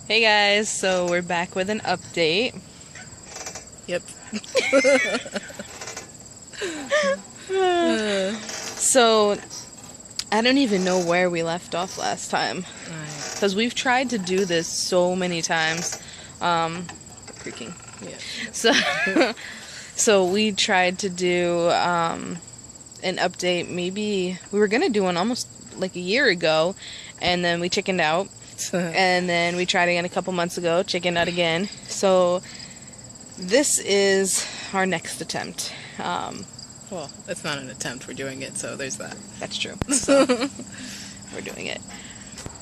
Hey guys, so we're back with an update. Yep. So, I don't even know where we left off last time. Because we've tried to do this so many times. Creaking. Yeah. So we tried to do an update. Maybe we were going to do one almost like a year ago. And then we chickened out. And then we tried again a couple months ago, chickened out again. So this is our next attempt. Well, it's not an attempt, we're doing it, so there's that. That's true. So we're doing it.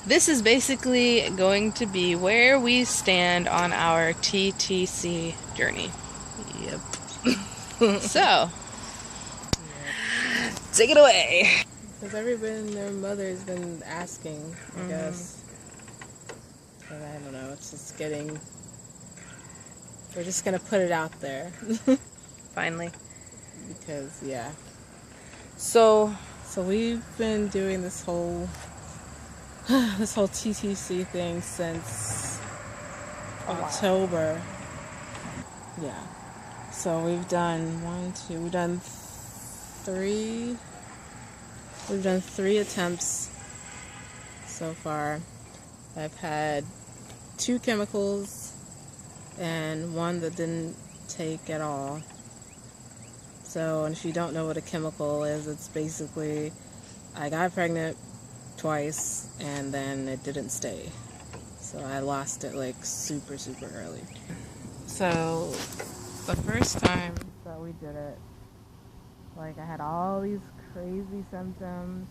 This is basically going to be where we stand on our TTC journey. Yep. So, take it away. Because everybody and their mother's been asking, I guess. But I don't know, it's just getting... We're just going to put it out there. Finally. Because, yeah. So we've been doing this whole TTC thing since October. Yeah. So we've done three attempts so far. I've had 2 chemicals and one that didn't take at all. So, and if you don't know what a chemical is, it's basically, I got pregnant twice and then it didn't stay. So I lost it like super, super early. So the first time that we did it, like I had all these crazy symptoms.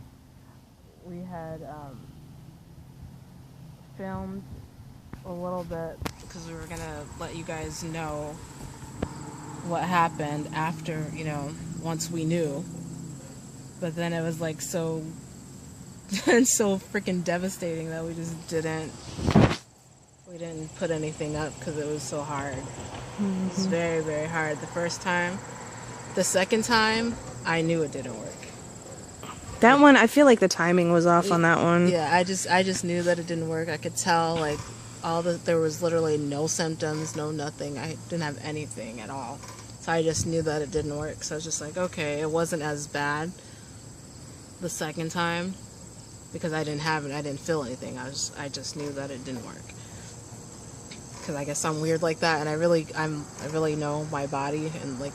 We had filmed a little bit because we were gonna let you guys know what happened after, once we knew. But then it was like so freaking devastating that we just didn't put anything up because it was so hard. Mm-hmm. It was very, very hard the first time. The second time, I knew it didn't work. that one, I feel like the timing was off on that one. Yeah, I just knew that it didn't work. I could tell, like, there was literally no symptoms, no nothing. I didn't have anything at all. So I just knew that it didn't work. So I was just like, okay, it wasn't as bad the second time because I didn't feel anything. I just knew that it didn't work. Because I guess I'm weird like that, and I really know my body and like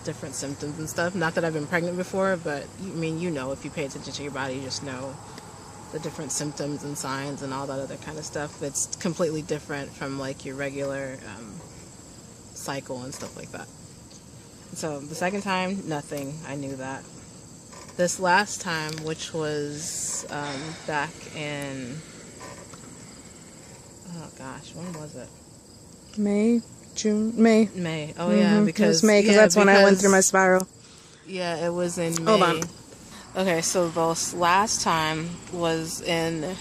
different symptoms and stuff. Not that I've been pregnant before, but I mean, if you pay attention to your body, you just know the different symptoms and signs and all that other kind of stuff. It's completely different from like your regular cycle and stuff like that. So the second time, nothing. I knew that. This last time, which was back in, oh gosh, when was it? May. Oh yeah, because it was May, that's when I went through my spiral. Yeah, it was in May. Hold on. Okay, so the last time was in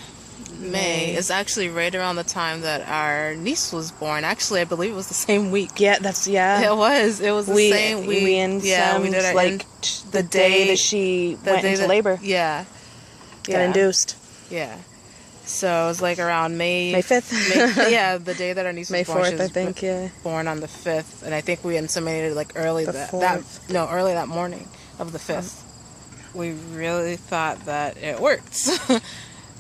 May. It's actually right around the time that our niece was born. Actually, I believe it was the same week. Yeah, It was the same week. We did it like the day that she went into labor. Yeah. Got induced. Yeah. So it was like around May 5th. Yeah, the day that our niece was born. May 4th, I think, yeah. Born on the 5th, and I think we inseminated like early early that morning of the 5th. We really thought that it worked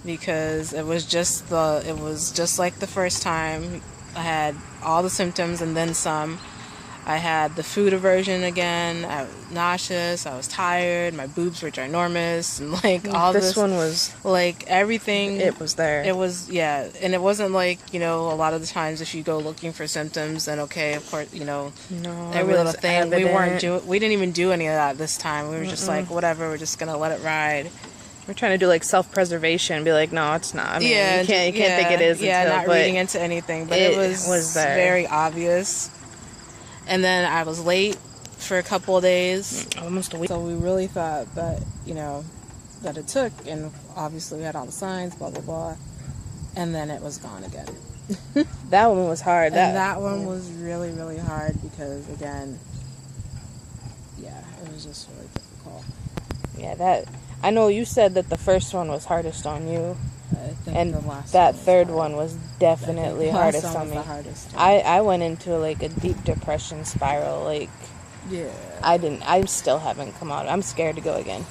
because it was just like the first time. I had all the symptoms and then some. I had the food aversion again. I was nauseous. I was tired. My boobs were ginormous, and like all this. This one was like everything. It was there. It was, yeah, and it wasn't like a lot of the times if you go looking for symptoms, then okay, of course, no, every little thing. We didn't even do any of that this time. We were just like, whatever. We're just gonna let it ride. We're trying to do like self-preservation, be like, no, it's not. I mean, you can't think it is. Not reading into anything, but it was there. Very obvious. And then I was late for a couple of days. Almost a week. So we really thought that, that it took, and obviously we had all the signs, blah, blah, blah. And then it was gone again. That one was hard. That one was really, really hard because, again, it was just really difficult. Yeah, I know you said that the first one was hardest on you. think And the last that one third hard. one was definitely The hardest last one on was me. the hardest one. I went into like a deep depression spiral. Like, Yeah. I still haven't come out. I'm scared to go again.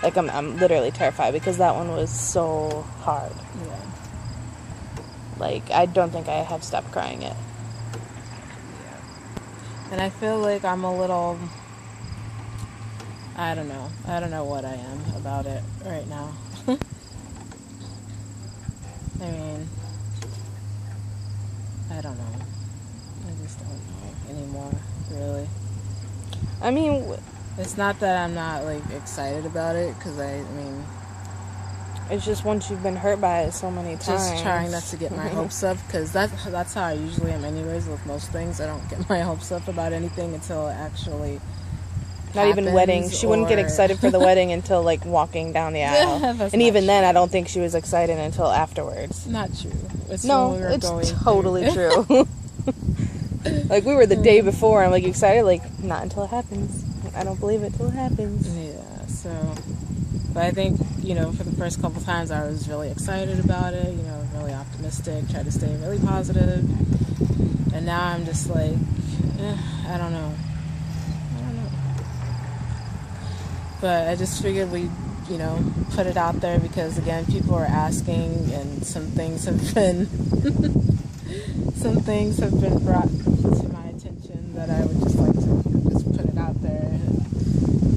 Like, I'm literally terrified because that one was so hard. Yeah. Like, I don't think I have stopped crying yet. And I feel like I'm a little, I don't know what I am about it right now. I mean, I don't know. I just don't know anymore, really. I mean, It's not that I'm not, like, excited about it, because I mean... It's just once you've been hurt by it so many times. Just trying not to get my hopes up, because that's how I usually am anyways with most things. I don't get my hopes up about anything until it actually Not even weddings. She wouldn't get excited for the wedding until, like, walking down the aisle. And even then, I don't think she was excited until afterwards. Not true. It's totally true. Like, we were the day before. I'm like, you excited? Like, not until it happens. I don't believe it till it happens. Yeah, so... But I think, for the first couple times I was really excited about it, really optimistic, tried to stay really positive. And now I'm just like, I don't know. But I just figured we'd, put it out there because, again, people are asking and some things have been brought to my attention that I would just like to just put it out there.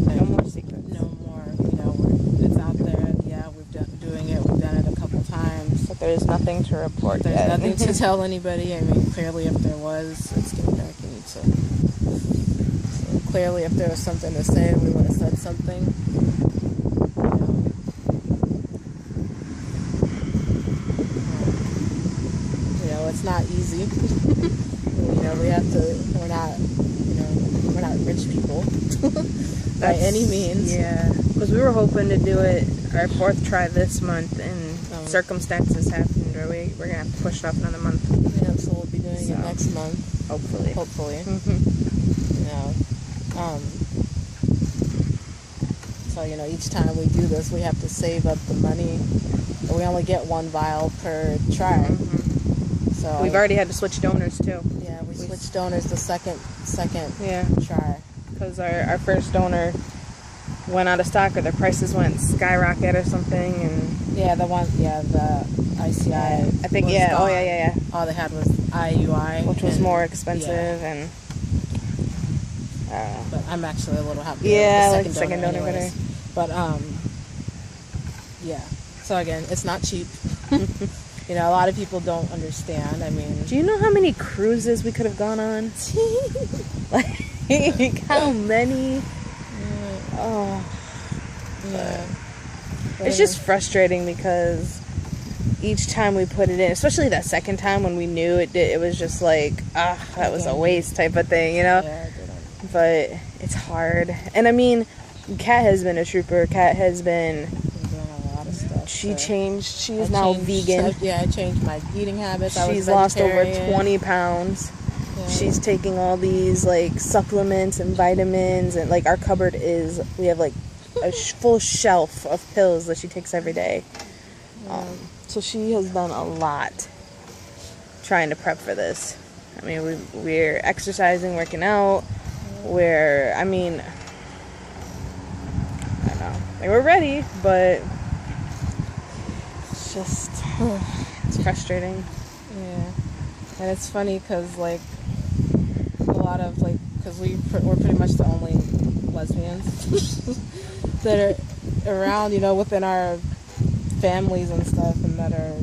No more secrets. No more, it's out there. Yeah, we've doing it. We've done it a couple times. But there's nothing to report There's yet. nothing to tell anybody. I mean, clearly if there was, it's getting dark and so clearly if there was something to say, we would have said something. It's not easy. We have to, we're not rich people by any means. Yeah, because we were hoping to do it our 4th try this month, and circumstances happened, or we're going to have to push it off another month. Yeah, so we'll be doing it next month. Hopefully. Mm-hmm. So, each time we do this, we have to save up the money. We only get 1 vial per try. Mm-hmm. So we've already had to switch donors too. Yeah, we switched donors the second try. Because our first donor went out of stock, or the prices went skyrocket or something, and the ICI. I think gone. Yeah. All they had was IUI, which was more expensive, and but I'm actually a little happy. Yeah, with the second donor better. But So again, it's not cheap. A lot of people don't understand. I mean... Do you know how many cruises we could have gone on? Like, how many? Oh. Yeah. It's just frustrating because each time we put it in, especially that second time when we knew it was just like, that was a waste type of thing, Yeah, But it's hard. And I mean, Kat has been a trooper. Kat has been... She changed. She is now vegan. I changed my eating habits. She's lost over 20 pounds. Yeah. She's taking all these, like, supplements and vitamins. And, like, our cupboard we have, like, a full shelf of pills that she takes every day. So she has done a lot trying to prep for this. I mean, we're exercising, working out. I don't know. Like, we're ready, but... it's frustrating. Yeah. And it's funny because, like, a lot of, like, because we're pretty much the only lesbians that are around, within our families and stuff, and that are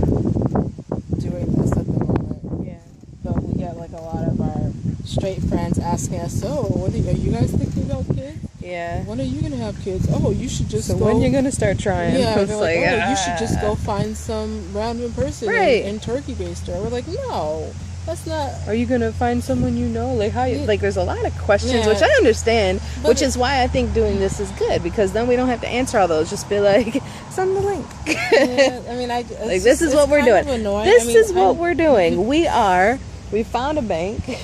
doing this at the moment. Yeah. But we get, like, a lot of our straight friends asking us, are you guys thinking about kids? Yeah. When are you going to have kids? Oh, you should just go. When are you going to start trying? Yeah, they're like, you should just go find some random person and turkey baster. We're like, no, that's not. Are you going to find someone Like, how like, there's a lot of questions, which I understand, which is why I think doing this is good, because then we don't have to answer all those. Just be like, send the link. Yeah, I mean, this is what we're doing. This is what we're doing. We found a bank.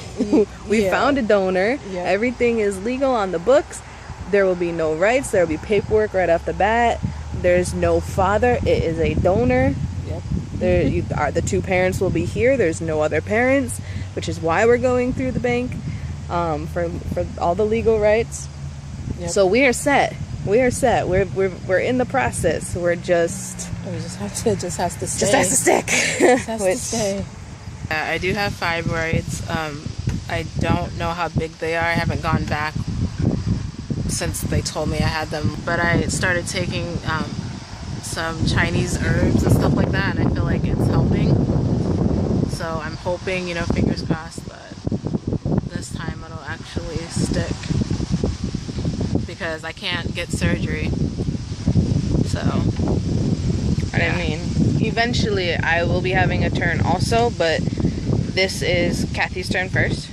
We found a donor. Yeah. Everything is legal on the books. There will be no rights. There will be paperwork right off the bat. There's no father. It is a donor. Yep. The two parents will be here. There's no other parents, which is why we're going through the bank for all the legal rights. Yep. So we are set. We are set. We're in the process. We're just. We just has to stay. Just has to stick. Just has to stay. I do have fibroids. I don't know how big they are. I haven't gone back since they told me I had them. But I started taking some Chinese herbs and stuff like that, and I feel like it's helping. So I'm hoping, fingers crossed, that this time it'll actually stick. Because I can't get surgery. So. I mean, eventually I will be having a turn also, but this is Kathy's turn first.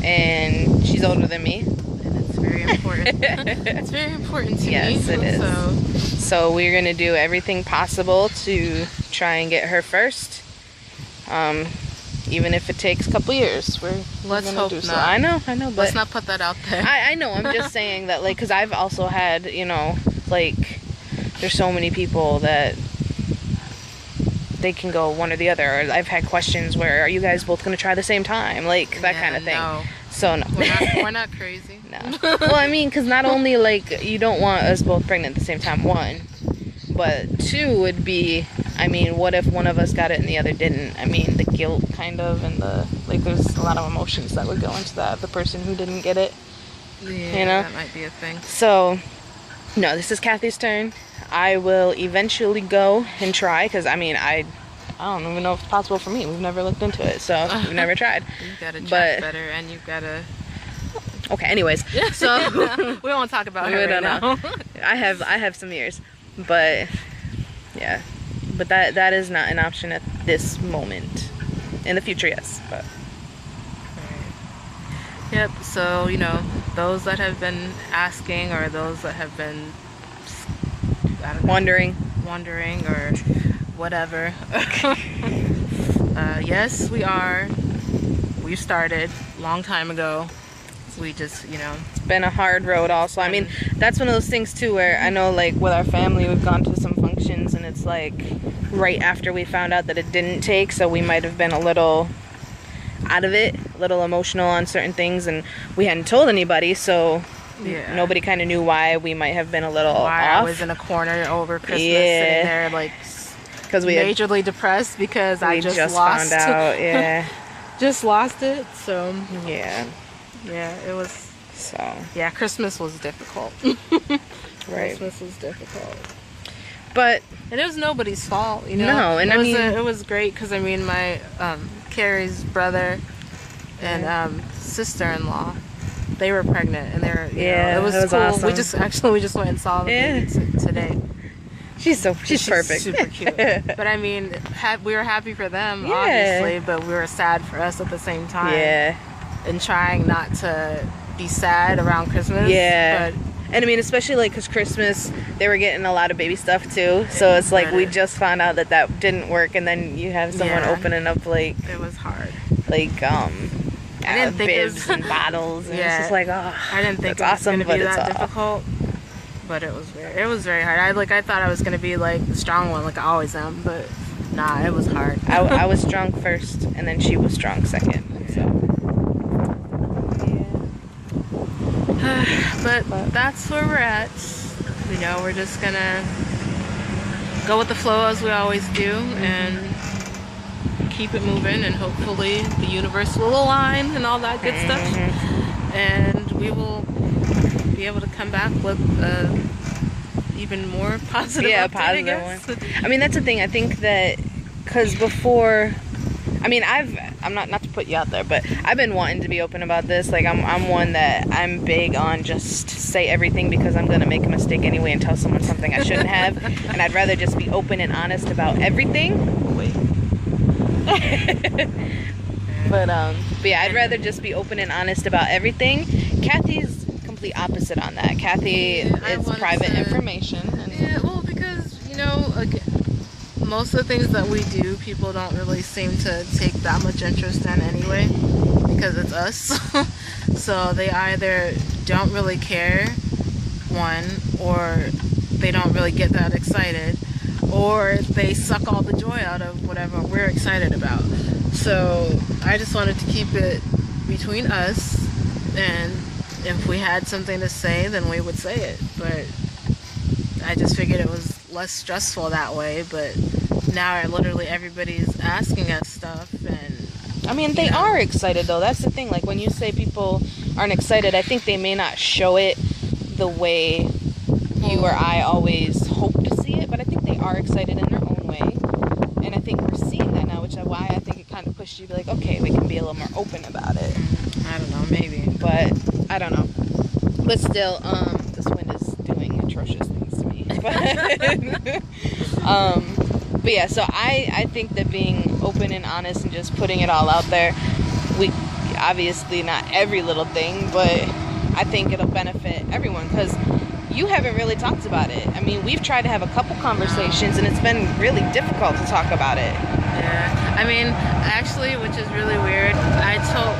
And she's older than me. And it's very important. It's very important to me. Yes, it is. So we're going to do everything possible to try and get her first. Even if it takes a couple years. Let's hope not. So. I know, but let's not put that out there. I know, I'm just saying that, like, because I've also had, like, there's so many people that they can go one or the other. Or I've had questions where, are you guys both going to try the same time? Like, that kind of thing. No. So, no. We're not crazy. No. Well, I mean, because not only, like, you don't want us both pregnant at the same time, one. But two would be, I mean, what if one of us got it and the other didn't? I mean, the guilt kind of, and there's a lot of emotions that would go into that. The person who didn't get it, Yeah, that might be a thing. So, no, this is Kathy's turn. I will eventually go and try, because, I mean, I don't even know if it's possible for me. We've never looked into it, so we've never tried. You've got to try better, and you've got to... Okay, anyways, so... we won't talk about her right now. I have some years. But yeah, but that is not an option at this moment. In the future, yes. But yep. So those that have been asking, or those that have been wondering or whatever. Yes, we are. We started a long time ago. We just, it's been a hard road also. I mean, that's one of those things too where I know, like, with our family, we've gone to some functions and it's like right after we found out that it didn't take, so we might have been a little out of it, a little emotional on certain things, and we hadn't told anybody, so nobody kind of knew why we might have been a little off. I was in a corner over Christmas sitting there, like, because we majorly depressed because I just lost. Found out, yeah. Just lost it, so. Yeah, it was. So. Yeah, Christmas was difficult. Right. Christmas was difficult. But. And it was nobody's fault, No, and it was great because, I mean, my, Carrie's brother and, sister-in-law, they were pregnant and they were, it was cool. Awesome. We just went and saw the baby today. She's perfect. Super cute. But I mean, we were happy for them, obviously, but we were sad for us at the same time. Yeah. And trying not to be sad around Christmas. Yeah. And I mean, especially like because Christmas, they were getting a lot of baby stuff too. So it's like we just found out that didn't work, and then you have someone opening up like it was hard. Like I didn't think bibs and bottles, and it's just like, oh, I didn't think it was awesome, gonna be that difficult. But it was very hard. I thought I was gonna be like the strong one, like I always am, but nah, it was hard. I was strong first, and then she was strong second. So. But that's where we're at. We're just gonna go with the flow as we always do, and keep it moving, and hopefully the universe will align and all that good stuff, and we will be able to come back with even more positive positive one. I mean, that's the thing. I think that because before, I mean, I'm not to put you out there, but I've been wanting to be open about this. Like, I'm one that I'm big on just say everything, because I'm gonna make a mistake anyway and tell someone something I shouldn't have, and I'd rather just be open and honest about everything. Wait. But yeah, I'd rather just be open and honest about everything. Kathy's complete opposite on that. Kathy is private information. Yeah, well, because again, most of the things that we do, people don't really seem to take that much interest in anyway, because it's us. So they either don't really care, one, or they don't really get that excited, or they suck all the joy out of whatever we're excited about. So I just wanted to keep it between us, and if we had something to say, then we would say it. But I just figured it was less stressful that way. But now literally everybody's asking us stuff, and I mean, they are excited though. That's the thing. Like when you say people aren't excited, I think they may not show it the way you or I always hope to see it, but I think they are excited in their own way. And I think we're seeing that now, which is why I think it kind of pushed you to be like, okay, we can be a little more open about it. I don't know, maybe. But I don't know. But still, this wind is doing atrocious things to me. But yeah, so I think that being open and honest and just putting it all out there, we obviously not every little thing, but I think it'll benefit everyone, because you haven't really talked about it. I mean, we've tried to have a couple conversations, and it's been really difficult to talk about it. Yeah. I mean, actually, which is really weird, I told...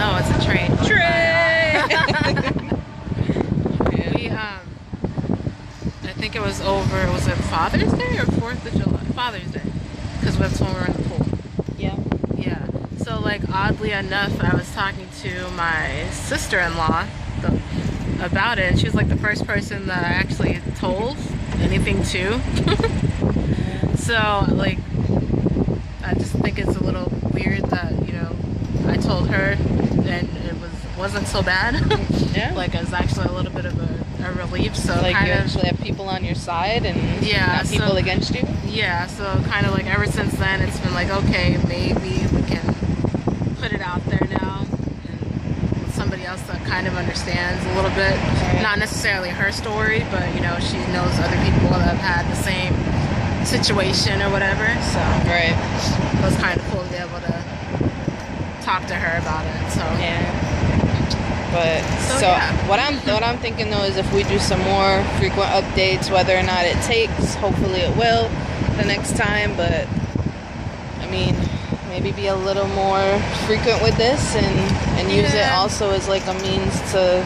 Oh, it's a train. We, I think it was it Father's Day or 4th of July? Father's Day. Because that's when we were in the pool. Yeah. Yeah. So, like, oddly enough, I was talking to my sister-in-law about it, and she was like the first person that I actually told anything to. So, like, I just think it's a little weird that, you know, I told her and it wasn't so bad. Yeah. Like, it was actually a little bit of a relief. So like kind you of actually have people on your side and not people so, against you. Yeah. So kind of like ever since then, it's been like, okay, maybe we can put it out there now, and with somebody else that kind of understands a little bit, right. Not necessarily her story, but you know, she knows other people that have had the same situation or whatever. So right. it was kind of cool to be able to talk to her about it. So yeah. But what I'm thinking though is if we do some more frequent updates, whether or not it takes, hopefully it will the next time. But I mean, maybe be a little more frequent with this and use it also as like a means to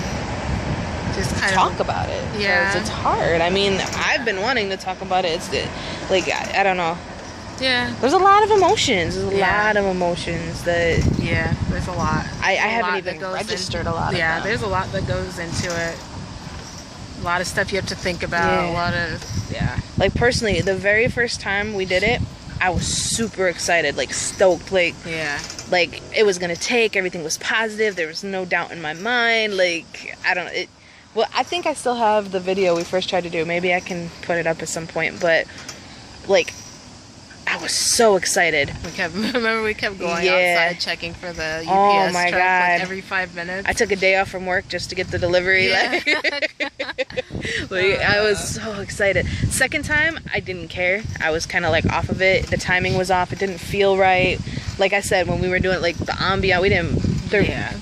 just kind talk about it. Yeah, 'cause it's hard. I mean, I've been wanting to talk about it. It's like I don't know. Yeah. There's a lot of emotions. There's a lot of emotions that... Yeah, there's a lot. I haven't even registered a lot of them. Yeah, there's a lot that goes into it. A lot of stuff you have to think about. A lot of... Yeah. Like, personally, the very first time we did it, I was super excited. Like, stoked. Like... Yeah. Like, it was going to take. Everything was positive. There was no doubt in my mind. Like, I don't know. Well, I think I still have the video we first tried to do. Maybe I can put it up at some point. But, like... I was so excited. We kept going outside checking for the UPS oh my truck God. like every 5 minutes. I took a day off from work just to get the delivery. Yeah. I was so excited. Second time, I didn't care. I was kind of like off of it. The timing was off. It didn't feel right. Like I said, when we were doing like the ambient, we didn't.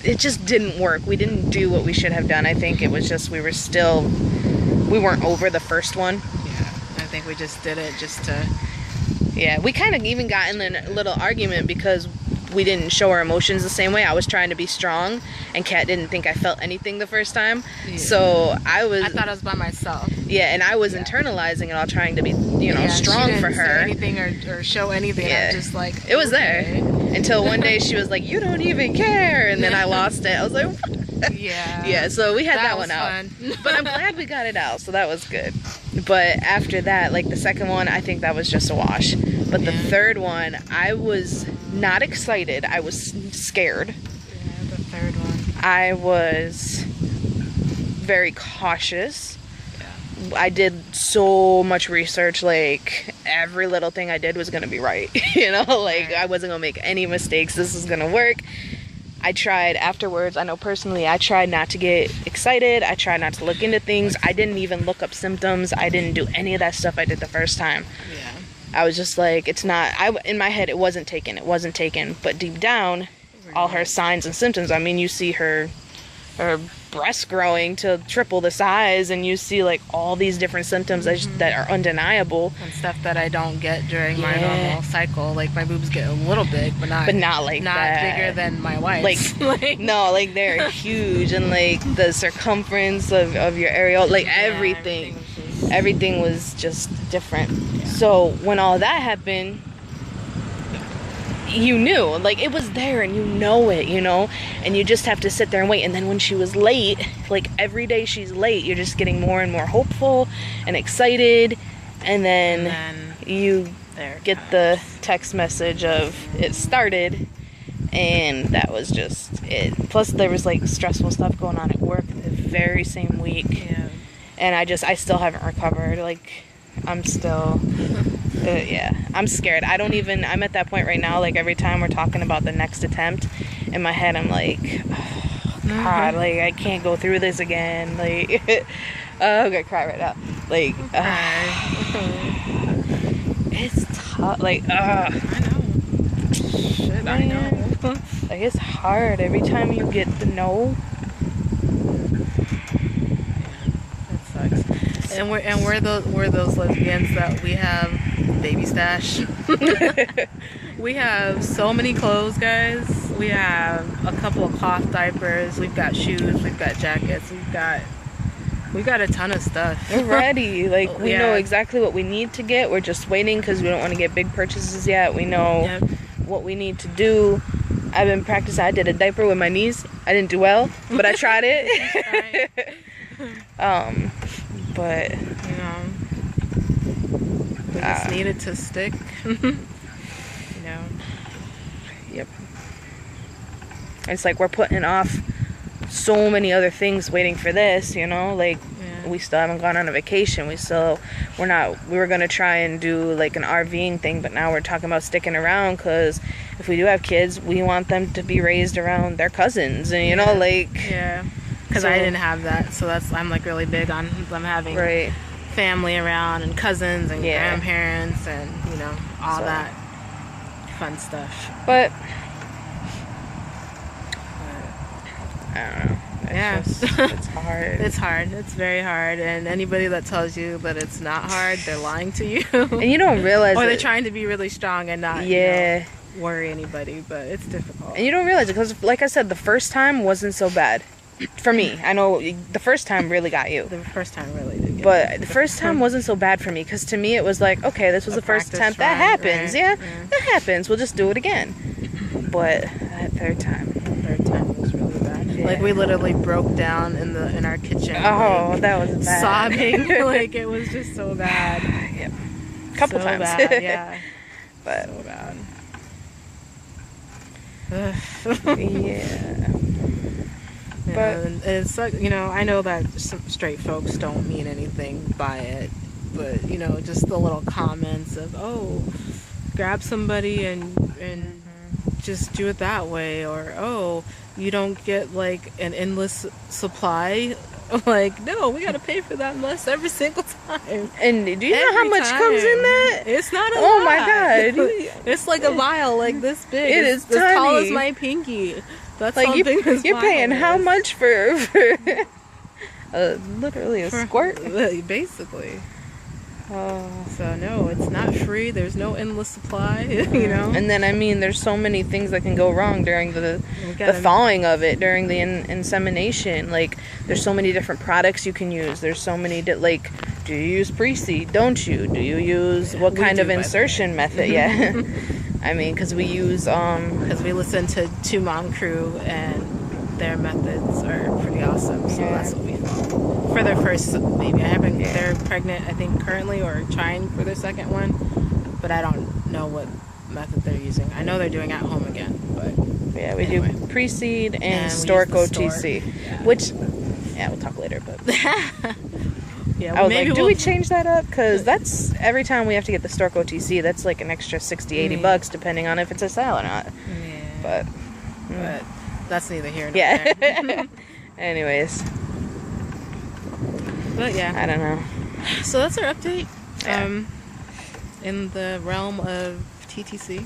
It just didn't work. We didn't do what we should have done. I think it was just we weren't over the first one. Yeah, I think we just did it just to. Yeah, we kind of even got in a little argument because we didn't show our emotions the same way. I was trying to be strong, and Kat didn't think I felt anything the first time. Yeah. So I thought I was by myself. Yeah, and I was internalizing it all, trying to be, strong she didn't for her. Say anything or show anything. Yeah. I was just like, it was there until one day she was like, "You don't even care," and then I lost it. I was like, yeah. Yeah. So we had that one out, fun. But I'm glad we got it out. So that was good. But after that, like the second one, I think that was just a wash. But the third one, I was not excited. I was scared. Yeah, the third one. I was very cautious. Yeah. I did so much research. Like, every little thing I did was going to be right. I wasn't going to make any mistakes. This is going to work. I tried afterwards, I know personally, I tried not to get excited. I tried not to look into things. I didn't even look up symptoms. I didn't do any of that stuff I did the first time. Yeah. I was just like, it's not, in my head, it wasn't taken. But deep down, all her signs and symptoms, I mean, you see her breast growing to triple the size, and you see like all these different symptoms that are undeniable. And stuff that I don't get during my normal cycle. Like, my boobs get a little big, but not like not that. Bigger than my wife's. No, like they're huge, and like the circumference of your areola, like everything. Everything was just different. Yeah. So when all that happened, you knew, like, it was there, and you know it, you know, and you just have to sit there and wait. And then when she was late, like, every day she's late, you're just getting more and more hopeful and excited, and then you get the text message of it started, and that was just it. Plus there was like stressful stuff going on at work the very same week, and I still haven't recovered. Like, I'm still I'm scared. I'm at that point right now, like, every time we're talking about the next attempt, in my head I'm like, oh, God, like, I can't go through this again, like, I'm gonna cry right now, like, it's tough, like, I know. Shit, I know. Like, it's hard every time you get the no. And we're those lesbians that we have baby stash. We have so many clothes, guys. We have a couple of cloth diapers. We've got shoes. We've got jackets. We've got a ton of stuff. We're ready. Like, we know exactly what we need to get. We're just waiting because we don't want to get big purchases yet. We know what we need to do. I've been practicing. I did a diaper with my niece. I didn't do well, but I tried it. But you know, we just need it to stick. You know. Yep. It's like we're putting off so many other things waiting for this, you know, like, we still haven't gone on a vacation. We were going to try and do like an RVing thing, but now we're talking about sticking around, because if we do have kids, we want them to be raised around their cousins, and you know, like, because I didn't have that, so I'm like really big on them having family around, and cousins and grandparents, and you know, all that fun stuff. But I don't know. It's hard. It's hard. It's very hard. And anybody that tells you that it's not hard, they're lying to you. And you don't realize or they're trying to be really strong and not worry anybody, but it's difficult. And you don't realize it, because, like I said, the first time wasn't so bad. For me. I know the first time really got you. The first time really did get But the first time wasn't so bad for me, because to me it was like, okay, this was the first attempt. That happens. That happens. We'll just do it again. But that third time was really bad. Like, we literally broke down in our kitchen. Oh, like, that was bad. Sobbing. Like, it was just so bad. Yep. Couple times. Bad, But so bad. But it's like, you know, I know that some straight folks don't mean anything by it, but you know, just the little comments of, oh, grab somebody and just do it that way, or oh, you don't get like an endless supply. Like, no, we gotta pay for that mess every single time. And do you know how much comes in that? It's not a lot. Oh my God. It's like a vial like this big. It is as tiny. tall as my pinky. That's like, how big this you're paying vial how is. much for literally a squirt? Basically. Oh. So no, it's not free. There's no endless supply, you know. And then, I mean, there's so many things that can go wrong during the thawing of it, during the insemination. Like, there's so many different products you can use. There's so many like, do you use pre-seed? Don't you? Do you use what kind of insertion method? Yeah. I mean, because we use because we listen to Two Mom Crew, and their methods are pretty awesome. So that's what we follow for their first baby. They're pregnant, I think, currently, or trying for their second one, but I don't know what method they're using. I know they're doing at home again, but we do pre-seed and stork OTC, which we'll talk later. But I was like, do we change that up? Because that's every time we have to get the stork OTC, that's like an extra $60-$80 depending on if it's a sale or not. But that's neither here nor there. Anyways. But I don't know. So that's our update. In the realm of TTC.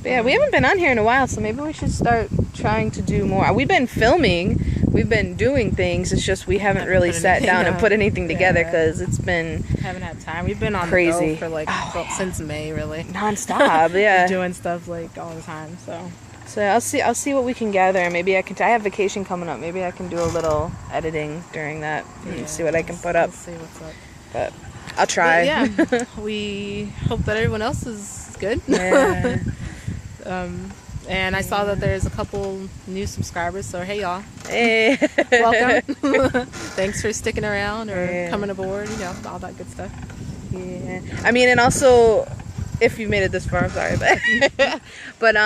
But we haven't been on here in a while, so maybe we should start trying to do more. We've been filming, we've been doing things. It's just we haven't really sat down and put anything together, because it's been haven't had time. We've been on crazy the go for like since May, really, nonstop. doing stuff like all the time. So So I'll see what we can gather. Maybe I have vacation coming up. Maybe I can do a little editing during that and see what I can put up. We'll see what's up. But I'll try. But yeah, we hope that everyone else is good. Yeah. And I saw that there's a couple new subscribers, so hey y'all. Hey. Welcome. Thanks for sticking around or coming aboard, you know, all that good stuff. Yeah. I mean, and also, if you made it this far, I'm sorry, but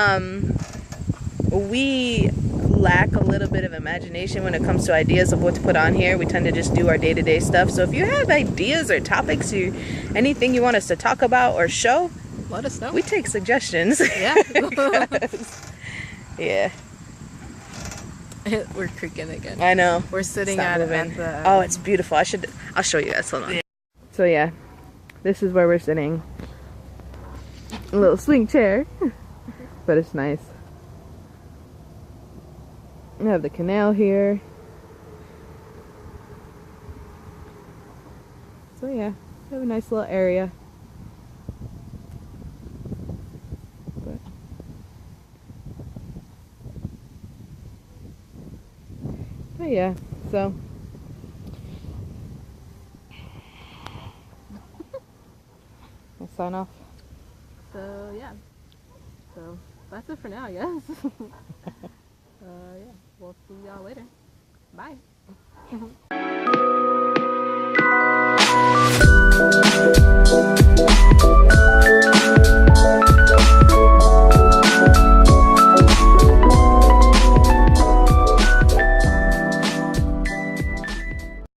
we lack a little bit of imagination when it comes to ideas of what to put on here. We tend to just do our day-to-day stuff. So if you have ideas or topics or anything you want us to talk about or show, let us know. We take suggestions. Yeah. Yeah. We're creaking again. I know. We're sitting Stop at moving. the... Oh, it's beautiful. I'll show you guys. Hold on. Yeah. So yeah, this is where we're sitting. A little swing chair, but it's nice. We have the canal here. So yeah, we have a nice little area. But yeah, so I'll sign off. So yeah. So that's it for now, I guess. Yeah, we'll see y'all later. Bye.